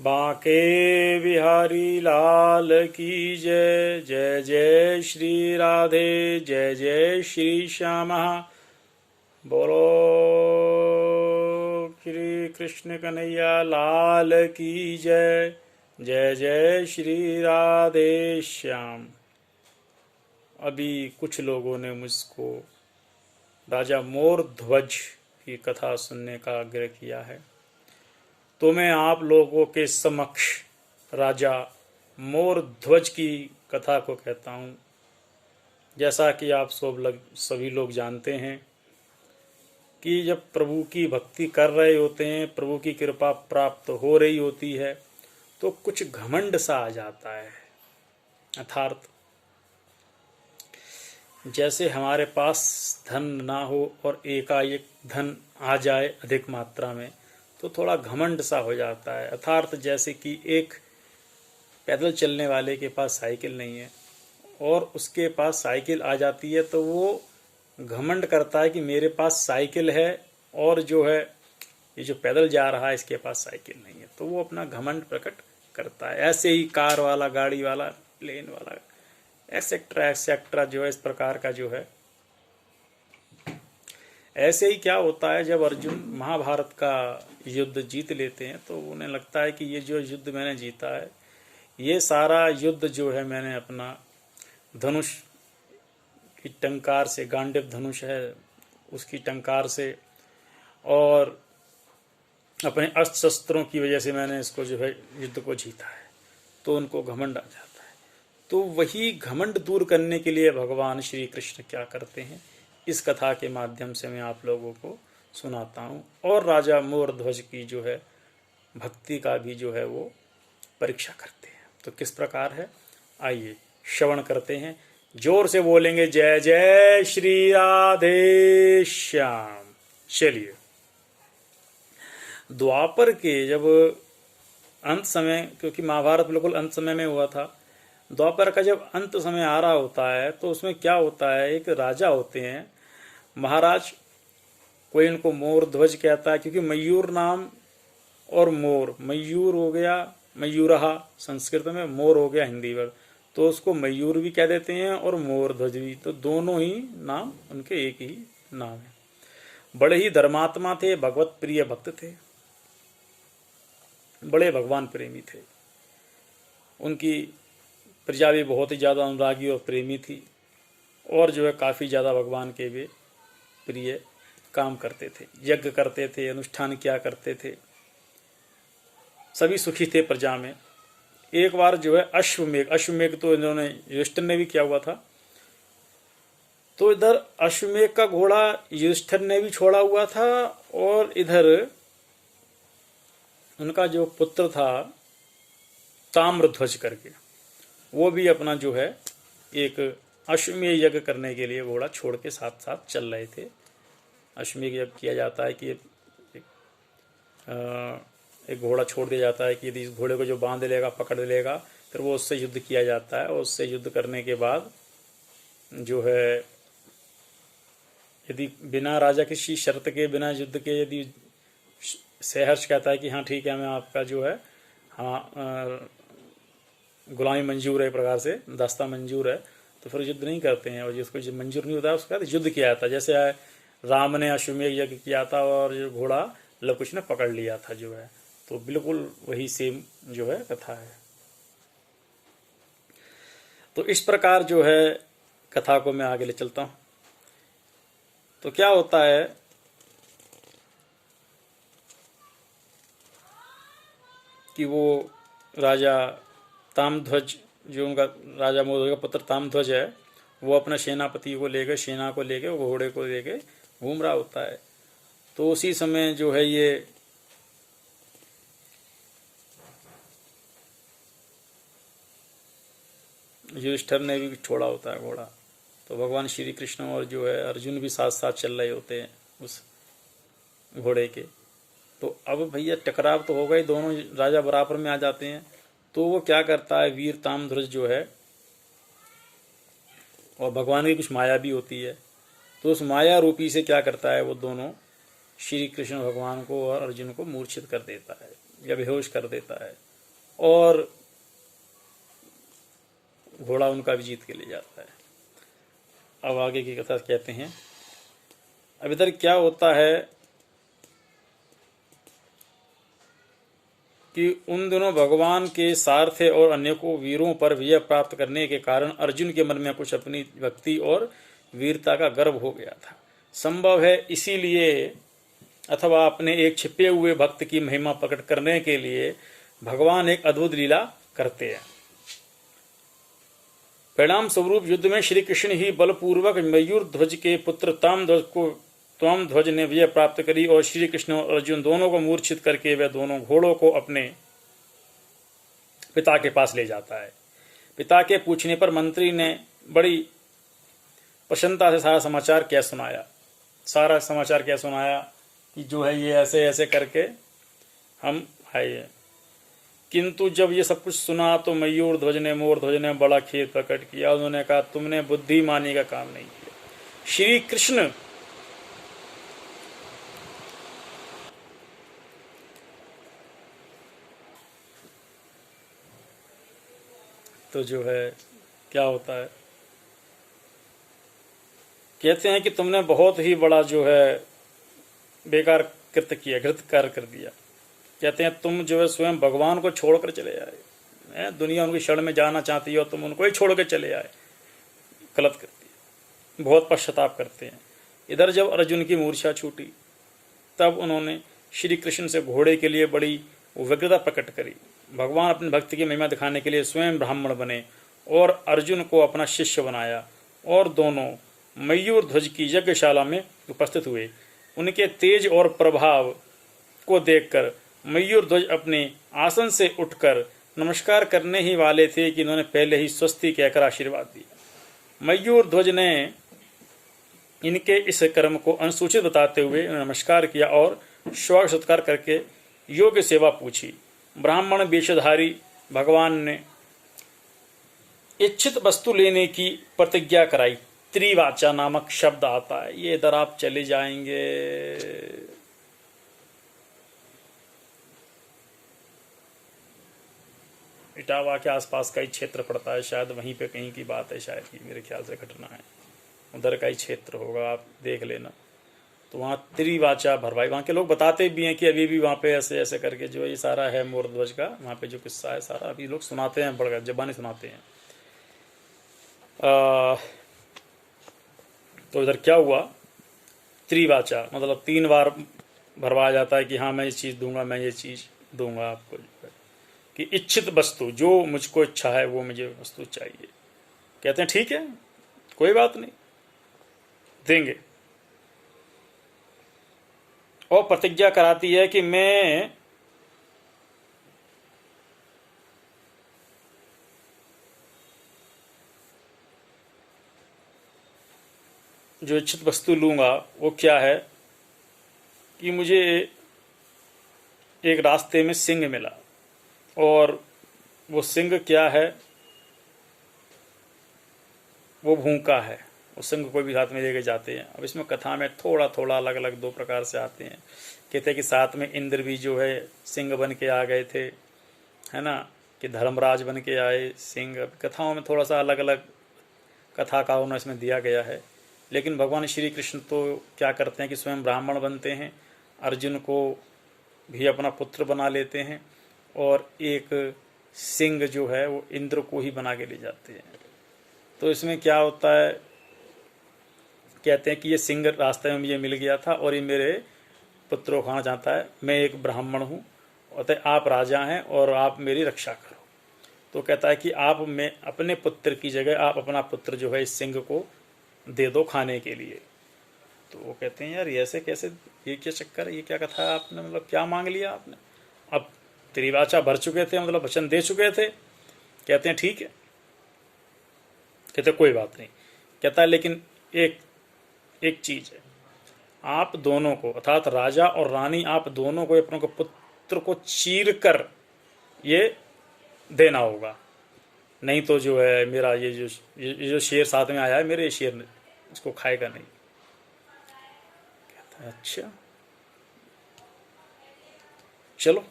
बांके बिहारी लाल की जय। जय जय श्री राधे, जय जय श्री श्यामा। बोलो श्री कृष्ण कन्हैया लाल की जय। जय जय श्री राधे श्याम। अभी कुछ लोगों ने मुझको राजा मोर ध्वज की कथा सुनने का आग्रह किया है, तो मैं आप लोगों के समक्ष राजा मोर ध्वज की कथा को कहता हूँ। जैसा कि आप सभी लोग जानते हैं कि जब प्रभु की भक्ति कर रहे होते हैं, प्रभु की कृपा प्राप्त हो रही होती है, तो कुछ घमंड सा आ जाता है। अर्थात जैसे हमारे पास धन ना हो और एकाएक धन आ जाए अधिक मात्रा में, तो थोड़ा घमंड सा हो जाता है। अर्थात जैसे कि एक पैदल चलने वाले के पास साइकिल नहीं है और उसके पास साइकिल आ जाती है, तो वो घमंड करता है कि मेरे पास साइकिल है और जो है ये जो पैदल जा रहा है इसके पास साइकिल नहीं है, तो वो अपना घमंड प्रकट करता है। ऐसे ही कार वाला, गाड़ी वाला, प्लेन वाला, एक्सेट्रा एक्सेट्रा जो है, इस प्रकार का जो है। ऐसे ही क्या होता है, जब अर्जुन महाभारत का युद्ध जीत लेते हैं तो उन्हें लगता है कि ये जो युद्ध मैंने जीता है, ये सारा युद्ध जो है मैंने अपना धनुष की टंकार से, गांडीव धनुष है उसकी टंकार से और अपने अस्त्र शस्त्रों की वजह से मैंने इसको जो है युद्ध को जीता है। तो उनको घमंड आ जाता है। तो वही घमंड दूर करने के लिए भगवान श्री कृष्ण क्या करते हैं, इस कथा के माध्यम से मैं आप लोगों को सुनाता हूँ। और राजा मोर ध्वज की जो है भक्ति का भी जो है वो परीक्षा करते हैं। तो किस प्रकार है, आइए श्रवण करते हैं। जोर से बोलेंगे जय जय श्री राधे श्याम। चलिए, द्वापर के जब अंत समय, क्योंकि महाभारत बिल्कुल अंत समय में हुआ था, द्वापर का जब अंत समय आ रहा होता है तो उसमें क्या होता है, एक राजा होते हैं महाराज, कोई इनको मोर ध्वज कहता है क्योंकि मयूर नाम और मोर, मयूर हो गया मयूरहा संस्कृत में, मोर हो गया हिंदी वर्ड, तो उसको मयूर भी कह देते हैं और मोर ध्वज भी, तो दोनों ही नाम उनके एक ही नाम है। बड़े ही धर्मात्मा थे, भगवत प्रिय भक्त थे, बड़े भगवान प्रेमी थे। उनकी प्रजा भी बहुत ही ज़्यादा अनुरागी और प्रेमी थी और जो है काफ़ी ज़्यादा भगवान के भी प्रिय काम करते थे, यज्ञ करते थे, अनुष्ठान किया करते थे, सभी सुखी थे प्रजा में। एक बार जो है अश्वमेघ तो इन्होंने युधिष्ठिर ने भी किया हुआ था, तो इधर अश्वमेघ का घोड़ा युधिष्ठिर ने भी छोड़ा हुआ था और इधर उनका जो पुत्र था ताम्रध्वज करके, वो भी अपना जो है एक अश्वमेध यज्ञ करने के लिए घोड़ा छोड़ के साथ साथ चल रहे थे। अश्वमेध यज्ञ किया जाता है कि एक घोड़ा छोड़ दिया जाता है कि यदि इस घोड़े को जो बांध लेगा, पकड़ लेगा, फिर वो उससे युद्ध किया जाता है और उससे युद्ध करने के बाद जो है यदि बिना राजा किसी शर्त के, बिना युद्ध के, यदि सहर्ष कहता है कि हाँ ठीक है, मैं आपका जो है हाँ गुलामी मंजूर है, प्रकार से दास्ता मंजूर है, तो फिर युद्ध नहीं करते हैं। और जिसको मंजूर नहीं होता उसके बाद युद्ध किया जाता है। जैसे राम ने अश्वमेध यज्ञ किया था और जो घोड़ा लवकुश ने पकड़ लिया था जो है, तो बिल्कुल वही सेम जो है कथा है। तो इस प्रकार जो है कथा को मैं आगे ले चलता हूँ। तो क्या होता है कि वो राजा ताम्रध्वज, जो उनका राजा मोर का पुत्र ताम्रध्वज है, वो अपने सेनापति को लेकर, सेना को लेकर, वो घोड़े को लेकर घूम रहा होता है। तो उसी समय जो है ये युधिष्ठिर ने भी छोड़ा होता है घोड़ा, तो भगवान श्री कृष्ण और जो है अर्जुन भी साथ साथ चल रहे होते हैं उस घोड़े के। तो अब भैया टकराव तो होगा ही, दोनों राजा बराबर में आ जाते हैं। तो वो क्या करता है, वीर ताम्रध्वज जो है, और भगवान की कुछ माया भी होती है, तो उस माया रूपी से क्या करता है, वो दोनों श्री कृष्ण भगवान को और अर्जुन को मूर्छित कर देता है। या बेहोश कर देता है, और घोड़ा उनका भी जीत के ले जाता है। अब आगे की कथा कहते हैं। अब इधर क्या होता है कि उन दिनों भगवान के सारथे और अनेकों वीरों पर विजय प्राप्त करने के कारण अर्जुन के मन में कुछ अपनी भक्ति और वीरता का गर्व हो गया था। संभव है इसीलिए अथवा अपने एक छिपे हुए भक्त की महिमा प्रकट करने के लिए भगवान एक अद्भुत लीला करते हैं। परिणाम स्वरूप युद्ध में श्री कृष्ण ही बलपूर्वक मयूर ध्वज के पुत्र ताम ध्वज ने विजय प्राप्त करी और श्री कृष्ण और अर्जुन दोनों को मूर्छित करके वह दोनों घोड़ों को अपने पिता के पास ले जाता है। पिता के पूछने पर मंत्री ने बड़ी प्रसन्नता से सारा समाचार क्या सुनाया कि जो है ये ऐसे ऐसे करके हम आए। किंतु जब ये सब कुछ सुना तो मयूर ध्वज ने मोर ध्वज ने बड़ा खेद प्रकट किया। उन्होंने कहा, तुमने बुद्धिमानी का काम नहीं किया। श्री कृष्ण तो जो है क्या होता है, कहते हैं कि तुमने बहुत ही बड़ा जो है बेकार कृत्य किया, घृत कार्य कर दिया। कहते हैं तुम जो है स्वयं भगवान को छोड़कर चले आए, दुनिया उनकी शरण में जाना चाहती है और तुम उनको ही छोड़ कर चले आए, गलत कर दिया। बहुत पश्चाताप करते हैं। इधर जब अर्जुन की मूर्छा छूटी तब उन्होंने श्री कृष्ण से घोड़े के लिए बड़ी व्यग्रता प्रकट करी। भगवान अपने भक्ति की महिमा दिखाने के लिए स्वयं ब्राह्मण बने और अर्जुन को अपना शिष्य बनाया और दोनों मयूर ध्वज की यज्ञशाला में उपस्थित हुए। उनके तेज और प्रभाव को देखकर मयूर ध्वज अपने आसन से उठकर नमस्कार करने ही वाले थे कि उन्होंने पहले ही स्वस्ति कहकर आशीर्वाद दिया। मयूर ध्वज ने इनके इस कर्म को अनुसूचित बताते हुए नमस्कार किया और स्वागत सत्कार करके योग्य सेवा पूछी। ब्राह्मण वेशधारी भगवान ने इच्छित वस्तु लेने की प्रतिज्ञा कराई। त्रिवाचा नामक शब्द आता है, ये इधर आप चले जाएंगे इटावा के आसपास का ही क्षेत्र पड़ता है, शायद वहीं पे कहीं की बात है, शायद की मेरे ख्याल से घटना है, उधर का ही क्षेत्र होगा, आप देख लेना। तो वहाँ त्रिवाचा भरवाई, वहाँ के लोग बताते भी हैं कि अभी भी वहाँ पे ऐसे ऐसे करके जो ये सारा है मोर ध्वज का, वहाँ पे जो किस्सा है सारा अभी लोग सुनाते हैं, बड़े जबानी सुनाते हैं। तो इधर क्या हुआ, त्रिवाचा मतलब 3 बार भरवाया जाता है कि हाँ मैं ये चीज़ दूंगा, मैं ये चीज़ दूंगा आपको, कि इच्छित वस्तु जो मुझको इच्छा है वो मुझे वस्तु चाहिए। कहते हैं ठीक है कोई बात नहीं, देंगे। और प्रतिज्ञा कराती है कि मैं जो इच्छित वस्तु लूंगा वो क्या है कि मुझे एक रास्ते में सिंह मिला और वो सिंह क्या है, वो भूखा है। उस सिंह को भी साथ में लेके जाते हैं। अब इसमें कथा में थोड़ा थोड़ा अलग अलग 2 प्रकार से आते हैं। कहते हैं कि साथ में इंद्र भी जो है सिंह बन के आ गए थे, है ना, कि धर्मराज बन के आए सिंह। कथाओं में थोड़ा सा अलग अलग कथाकारों ने इसमें दिया गया है। लेकिन भगवान श्री कृष्ण तो क्या करते हैं कि स्वयं ब्राह्मण बनते हैं, अर्जुन को भी अपना पुत्र बना लेते हैं और एक सिंह जो है वो इंद्र को ही बना के ले जाते हैं। तो इसमें क्या होता है, कहते हैं कि ये सिंह रास्ते में मुझे मिल गया था और ये मेरे पुत्र को खाना चाहता है, मैं एक ब्राह्मण हूँ और आप राजा हैं और आप मेरी रक्षा करो। तो कहता है कि आप मैं अपने पुत्र की जगह आप अपना पुत्र जो है इस सिंह को दे दो खाने के लिए। तो वो कहते हैं यार ये ऐसे कैसे, ये क्या चक्कर है, ये क्या कथा है आपने, मतलब क्या मांग लिया आपने। अब त्रिवाचा भर चुके थे, मतलब वचन दे चुके थे। कहते हैं ठीक है, कहते कोई बात नहीं। कहता है लेकिन एक चीज है, आप दोनों को अर्थात राजा और रानी आप दोनों को अपने को पुत्र को चीर कर ये देना होगा, नहीं तो जो है मेरा ये जो शेर साथ में आया है मेरे शेर इसको खाएगा नहीं। कहता है अच्छा चलो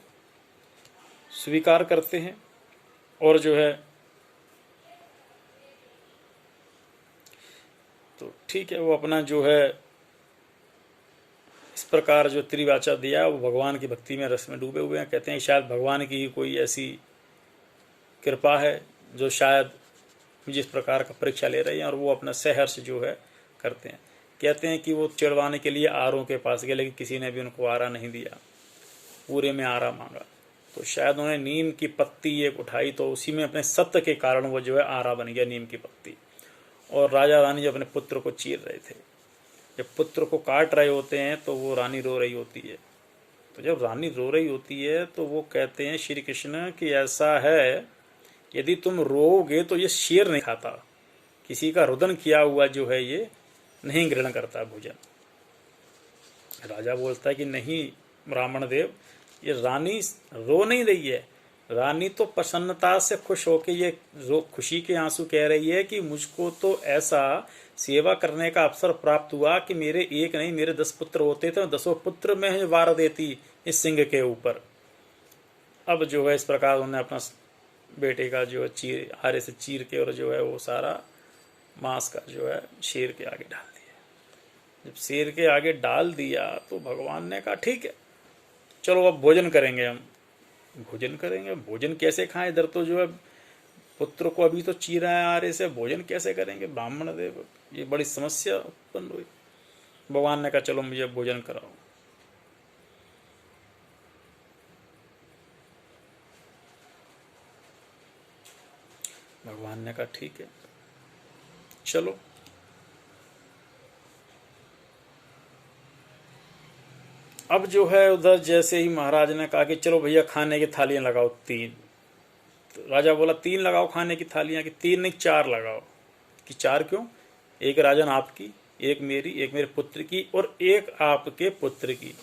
स्वीकार करते हैं और जो है तो ठीक है, वो अपना जो है इस प्रकार जो त्रिवाचा दिया वो भगवान की भक्ति में रस में डूबे हुए हैं। कहते हैं शायद भगवान की ही कोई ऐसी कृपा है जो शायद जिस प्रकार का परीक्षा ले रहे हैं, और वो अपना सहर्ष जो है करते हैं। कहते हैं कि वो चिड़वाने के लिए आरों के पास गए, लेकिन किसी ने भी उनको आरा नहीं दिया, पूरे में आरा मांगा। तो शायद उन्होंने नीम की पत्ती एक उठाई, तो उसी में अपने सत्य के कारण वो जो है आरा बन गया, नीम की पत्ती। और राजा रानी जो अपने पुत्र को चीर रहे थे, जब पुत्र को काट रहे होते हैं तो वो रानी रो रही होती है। तो जब रानी रो रही होती है तो वो कहते हैं श्री कृष्ण कि ऐसा है, यदि तुम रोओगे तो ये शेर नहीं खाता, किसी का रुदन किया हुआ जो है ये नहीं ग्रहण करता भोजन। राजा बोलता है कि नहीं ब्राह्मण देव, ये रानी रो नहीं रही है, रानी तो प्रसन्नता से खुश होके ये खुशी के आंसू कह रही है कि मुझको तो ऐसा सेवा करने का अवसर प्राप्त हुआ कि मेरे एक नहीं मेरे 10 पुत्र होते थे, 10 पुत्र में वार देती इस सिंह के ऊपर। अब जो है इस प्रकार उन्होंने अपना बेटे का जो है चीर हारे से चीर के और जो है वो सारा मांस का जो है शेर के आगे डाल दिया। जब शेर के आगे डाल दिया तो भगवान ने कहा ठीक है चलो अब भोजन करेंगे, हम भोजन करेंगे। भोजन कैसे खाएं, इधर तो जो है पुत्र को अभी तो चीरा है आरे से, भोजन कैसे करेंगे ब्राह्मण देव, ये बड़ी समस्या उत्पन्न हुई। भगवान ने कहा चलो मुझे भोजन कराओ। भगवान ने कहा ठीक है चलो। अब जो है उधर जैसे ही महाराज ने कहा कि चलो भैया खाने की थालियां लगाओ 3, तो राजा बोला 3 लगाओ खाने की थालियां, कि 3 नहीं 4 लगाओ। कि 4 क्यों, एक राजन आपकी, एक मेरी, एक मेरे पुत्र की और एक आपके पुत्र की।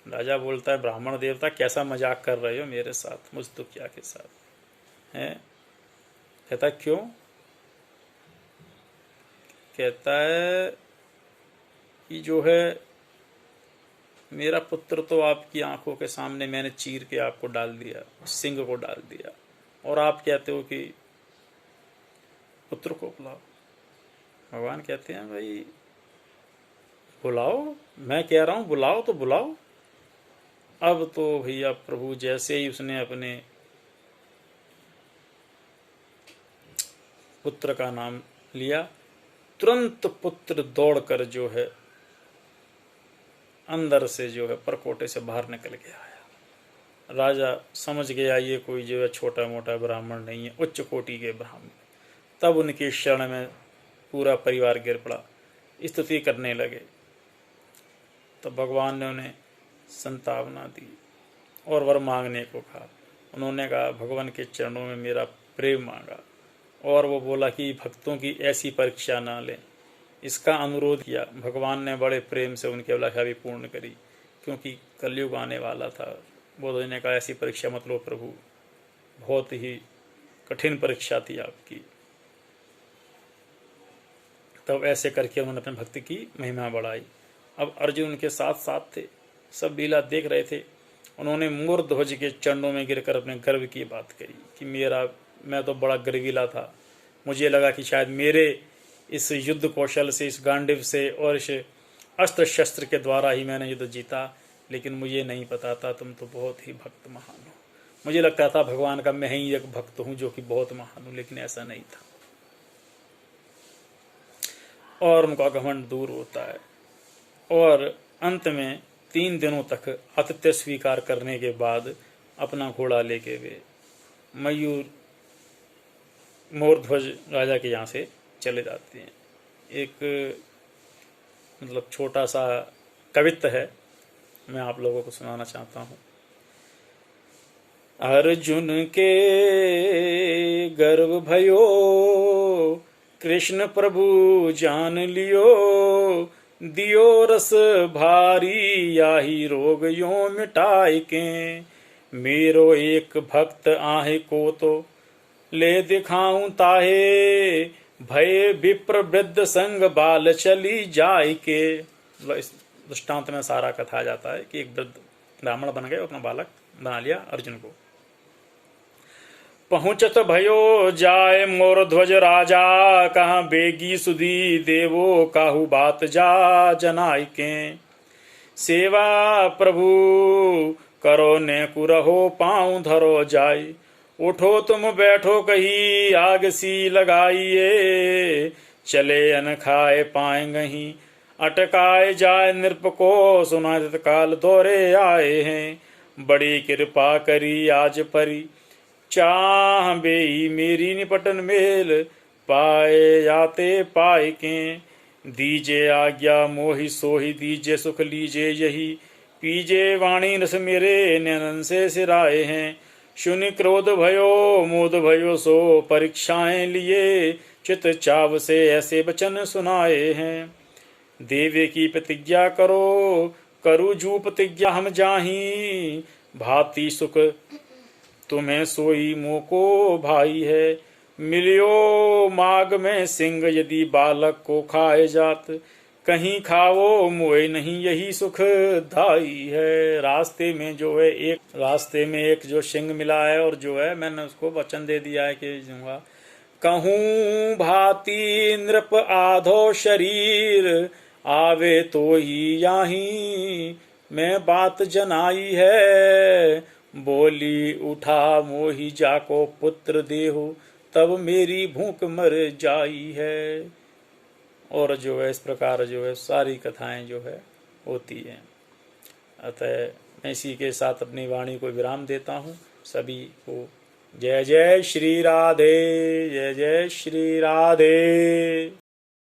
राजा बोलता है ब्राह्मण देवता कैसा मजाक कर रहे हो मेरे साथ, मुझ दुखिया के साथ हैं। कहता क्यों, कहता है कि जो है मेरा पुत्र तो आपकी आंखों के सामने मैंने चीर के आपको डाल दिया, सिंह को डाल दिया, और आप कहते हो कि पुत्र को बुलाओ। भगवान कहते हैं भाई बुलाओ, मैं कह रहा हूं बुलाओ तो बुलाओ। अब तो भैया प्रभु जैसे ही उसने अपने पुत्र का नाम लिया, तुरंत पुत्र दौड़कर जो है अंदर से जो है परकोटे से बाहर निकल के आया। राजा समझ गया ये कोई जो है छोटा मोटा ब्राह्मण नहीं है, उच्च कोटि के ब्राह्मण। तब उनकी शरण में पूरा परिवार गिर पड़ा, स्तुति करने लगे। तब भगवान ने उन्हें संतावना दी और वर मांगने को कहा। उन्होंने कहा भगवान के चरणों में मेरा प्रेम मांगा, और वो बोला कि भक्तों की ऐसी परीक्षा ना लें, इसका अनुरोध किया। भगवान ने बड़े प्रेम से उनकी अभिलाषा भी पूर्ण करी, क्योंकि कलयुग आने वाला था। बोधो ने कहा ऐसी परीक्षा मत लो प्रभु, बहुत ही कठिन परीक्षा थी आपकी। तब ऐसे करके उन्होंने अपने भक्ति की महिमा बढ़ाई। अब अर्जुन उनके साथ साथ थे, सब लीला देख रहे थे। उन्होंने मूर्ध्वज के चरणों में गिरकर अपने गर्व की बात कही कि मैं तो बड़ा गर्वीला था, मुझे लगा कि शायद मेरे इस युद्ध कौशल से, इस गांडिव से और इस अस्त्र शस्त्र के द्वारा ही मैंने युद्ध जीता, लेकिन मुझे नहीं पता था तुम तो बहुत ही भक्त महान हो। मुझे लगता था भगवान का मैं ही एक भक्त हूँ जो कि बहुत महान हूँ, लेकिन ऐसा नहीं था। और उनका घमंड दूर होता है, और अंत में 3 दिनों तक आतिथ्य स्वीकार करने के बाद अपना घोड़ा लेके वे मयूर मोरध्वज राजा के यहाँ से चले जाते हैं। एक मतलब छोटा सा कवित्व है, मैं आप लोगों को सुनाना चाहता हूँ। अर्जुन के गर्व भयो कृष्ण प्रभु जान लियो, दियो रस भारी याही रोग यो मिटाई के, मेरो एक भक्त आहे को तो ले दिखाऊं ताहे, भय विप्र वृद्ध संग बाल चली जाय के। इस दृष्टांत में सारा कथा जाता है कि एक वृद्ध ब्राह्मण बन गए, अपना बालक बना लिया अर्जुन को। पहुँचत भयो जाय मोर ध्वज राजा, कहाँ बेगी सुधी देवो काहू बात जा जनाई के। सेवा प्रभु करो ने कुरहो पाँव धरो जाय, उठो तुम बैठो कही आग सी लगाइए। चले अन खाए पाएंगही अटकाए जाए, नृप को सुना तत्काल दौरे आए हैं। बड़ी कृपा करी आज परी चाह बेई, मेरी निपटन मेल पाए जाते पाए के। दीजे आज्ञा मोहि सोहि दीजे सुख लीजे यही, पीजे वाणी रस मेरे नैनन से सिराए हैं। शून्य क्रोध भयो मोद भयो सो परीक्षाएं लिए, चित चाव से ऐसे वचन सुनाए हैं। देवे की प्रतिज्ञा करो करु जू प्रतिज्ञा हम जाही, भाती सुख तुम्हें सोई मोको भाई है। मिलियो माग में सिंह यदि बालक को खाए जात, कहीं खाओ मोए नहीं यही सुख दाई है। रास्ते में एक जो सिंह मिला है और जो है मैंने उसको वचन दे दिया है कि दूंगा। कहूँ भांति नृप आधो शरीर, आवे तो ही याही मैं बात जनाई है। बोली उठा मोहि जाको पुत्र देहो, तब मेरी भूख मर जाई है। और जो है इस प्रकार जो है सारी कथाएं जो है होती हैं। अतः मैं इसी के साथ अपनी वाणी को विराम देता हूँ। सभी को जय जय श्री राधे, जय जय श्री राधे।